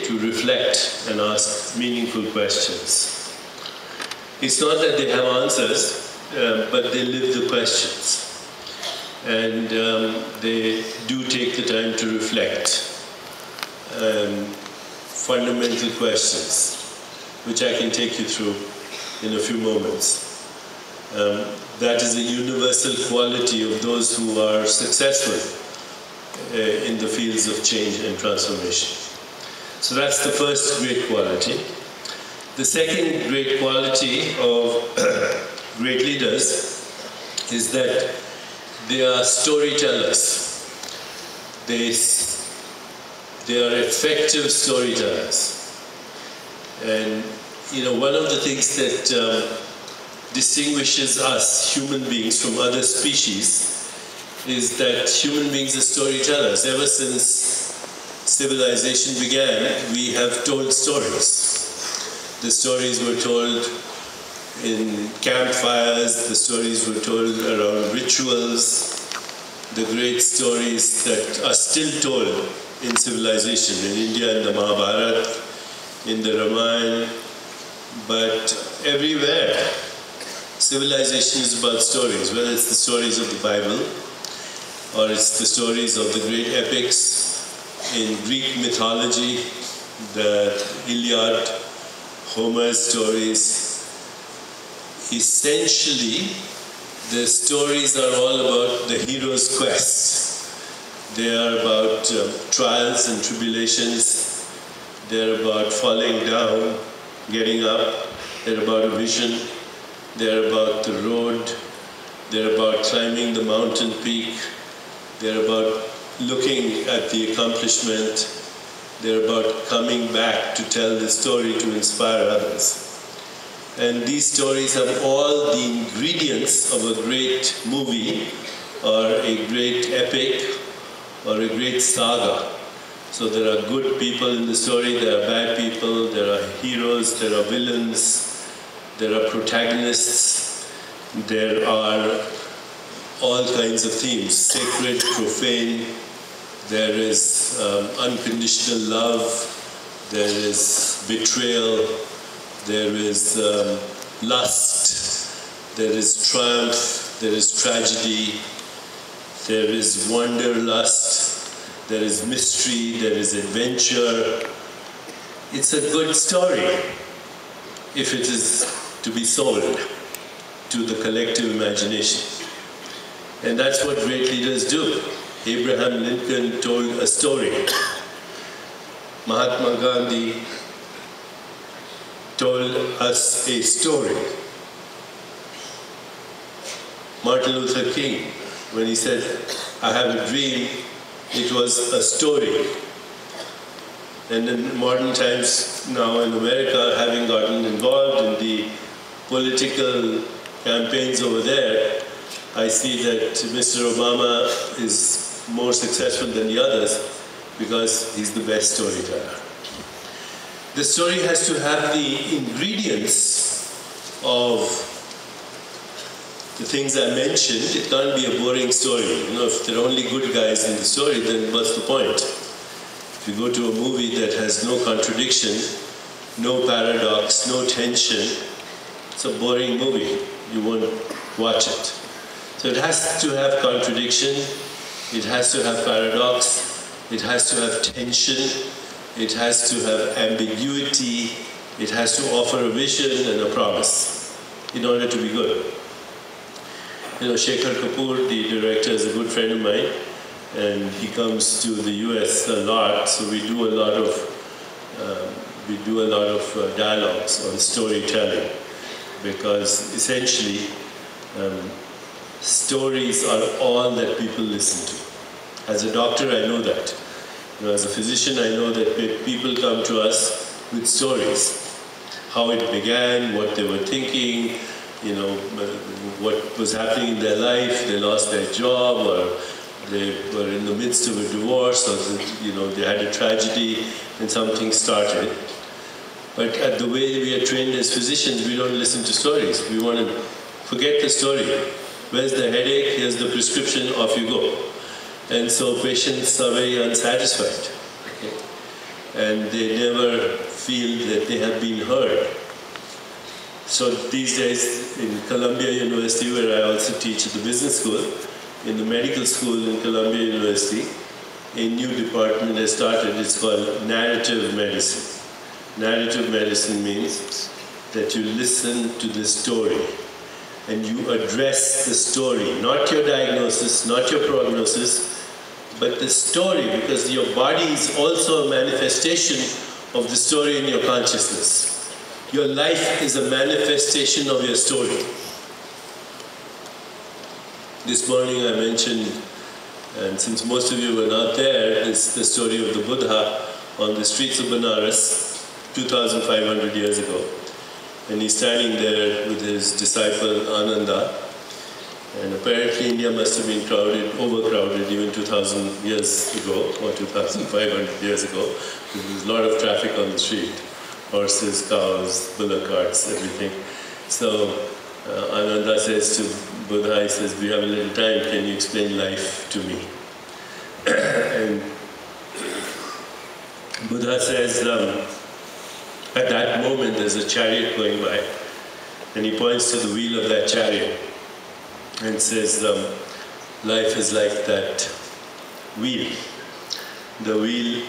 to reflect and ask meaningful questions. It's not that they have answers, but they live the questions. And they do take the time to reflect. Fundamental questions, which I can take you through in a few moments. That is a universal quality of those who are successful in the fields of change and transformation. So that's the first great quality. The second great quality of great leaders is that they are storytellers. They are effective storytellers. And one of the things that distinguishes us human beings from other species is that human beings are storytellers. Ever since civilization began, we have told stories. The stories were told in campfires, the stories were told around rituals, the great stories that are still told in civilization, in India in the Mahabharata, in the Ramayana, but everywhere civilization is about stories, whether it's the stories of the Bible or it's the stories of the great epics in Greek mythology, the Iliad, Homer's stories. Essentially, the stories are all about the hero's quest. They are about trials and tribulations. They're about falling down, getting up. They're about a vision. They're about the road. They're about climbing the mountain peak. They're about looking at the accomplishment. They're about coming back to tell the story to inspire others. And these stories have all the ingredients of a great movie or a great epic or a great saga. So there are good people in the story, there are bad people, there are heroes, there are villains, there are protagonists, there are all kinds of themes, sacred, profane, there is unconditional love, there is betrayal, there is lust, there is triumph, there is tragedy, there is wanderlust, there is mystery, there is adventure. It's a good story if it is to be sold to the collective imagination. And that's what great leaders do. Abraham Lincoln told a story. Mahatma Gandhi told us a story. Martin Luther King, when he said, "I have a dream," it was a story. And in modern times now in America, having gotten involved in the political campaigns over there, I see that Mr. Obama is more successful than the others because he's the best storyteller. The story has to have the ingredients of the things I mentioned. It can't be a boring story. If there are only good guys in the story, then what's the point? If you go to a movie that has no contradiction, no paradox, no tension, it's a boring movie. You won't watch it. So it has to have contradiction, it has to have paradox, it has to have tension, it has to have ambiguity, it has to offer a vision and a promise in order to be good. Shekhar Kapoor, the director, is a good friend of mine, and he comes to the US a lot, so we do a lot of dialogues on storytelling, because essentially stories are all that people listen to. As a doctor, I know that. As a physician, I know that people come to us with stories. How it began, what they were thinking, what was happening in their life, they lost their job, or they were in the midst of a divorce, or they had a tragedy and something started. But at the way we are trained as physicians, we don't listen to stories. We want to forget the story. Where's the headache? Here's the prescription, off you go. And so patients are very unsatisfied. Okay? and they never feel that they have been heard. So these days in Columbia University, where I also teach at the business school, in the medical school in Columbia University, a new department has started. It's called narrative medicine. Narrative medicine means that you listen to the story and you address the story, not your diagnosis, not your prognosis, but the story, because your body is also a manifestation of the story in your consciousness. Your life is a manifestation of your story. This morning I mentioned, and since most of you were not there, is the story of the Buddha on the streets of Benares 2,500 years ago. And he's standing there with his disciple Ananda. And apparently India must have been crowded, overcrowded even 2,000 years ago, or 2,500 years ago. There was a lot of traffic on the street. Horses, cows, bullock carts, everything. So Ananda says to Buddha, he says, we have a little time, can you explain life to me? And Buddha says, at that moment there's a chariot going by, and he points to the wheel of that chariot and says, life is like that wheel. The wheel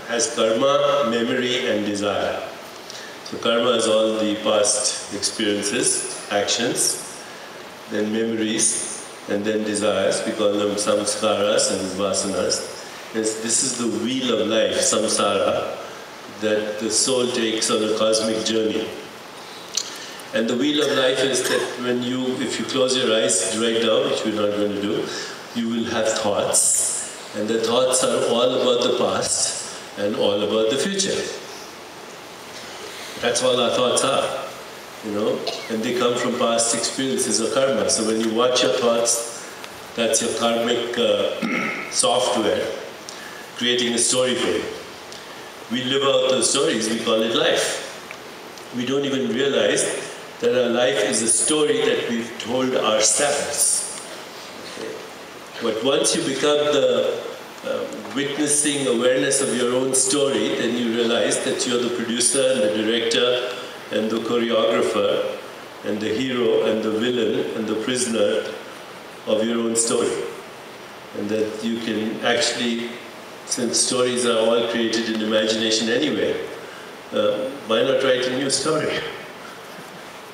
has karma, memory and desire. So karma is all the past experiences, actions, then memories, and then desires. We call them samskaras and vasanas. This is the wheel of life, samsara, that the soul takes on a cosmic journey. And the wheel of life is that when if you close your eyes right now, which we're not going to do, you will have thoughts. And the thoughts are all about the past and all about the future. That's all our thoughts are, and they come from past experiences or karma. So when you watch your thoughts, that's your karmic software creating a story for you. We live out those stories, we call it life. We don't even realize that our life is a story that we've told ourselves. Okay? But once you become the witnessing awareness of your own story, then you realize that you're the producer and the director and the choreographer and the hero and the villain and the prisoner of your own story. And that you can actually, since stories are all created in imagination anyway, why not write a new story?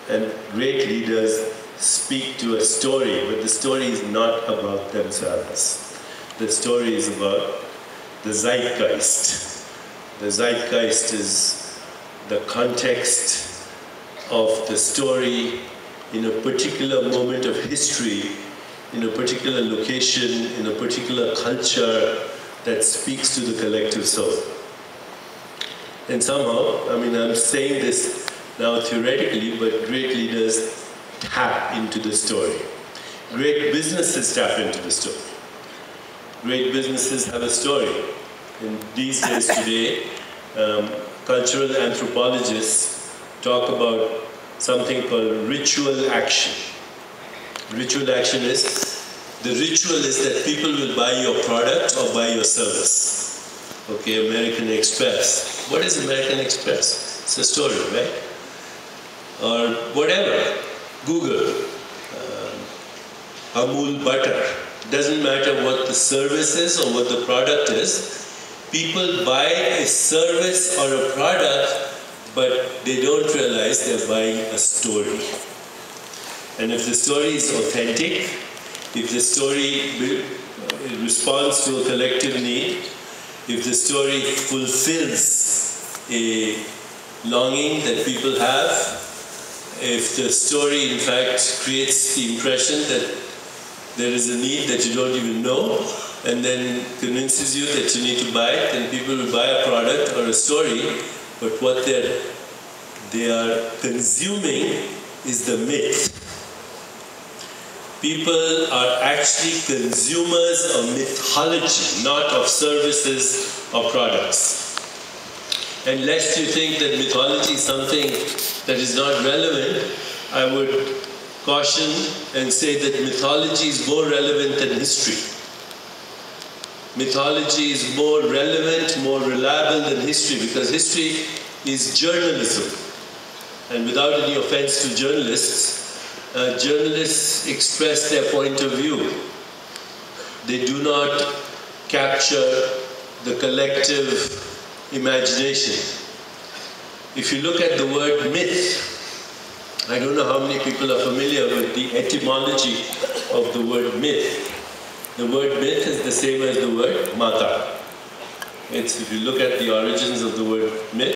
And great leaders speak to a story, but the story is not about themselves. The story is about the zeitgeist. The zeitgeist is the context of the story in a particular moment of history, in a particular location, in a particular culture that speaks to the collective soul. And somehow, I'm saying this now theoretically, but great leaders tap into the story. Great businesses tap into the story. Great businesses have a story. In these days today, cultural anthropologists talk about something called ritual action. Ritual action is, the ritual is that people will buy your product or buy your service. Okay, American Express. What is American Express? It's a story, right? Or whatever, Google, Amul butter. Doesn't matter what the service is or what the product is. People buy a service or a product, but they don't realize they're buying a story. And if the story is authentic, if the story responds to a collective need, if the story fulfills a longing that people have, if the story in fact creates the impression that there is a need that you don't even know, and then convinces you that you need to buy it, then people will buy a product or a story, but what they are consuming is the myth. People are actually consumers of mythology, not of services or products. And lest you think that mythology is something that is not relevant, I would caution and say that mythology is more relevant than history. mythology is more relevant, more reliable than history, because history is journalism. And without any offense to journalists, journalists express their point of view. They do not capture the collective imagination. If you look at the word myth, I don't know how many people are familiar with the etymology of the word myth. The word myth is the same as the word mata. If you look at the origins of the word myth,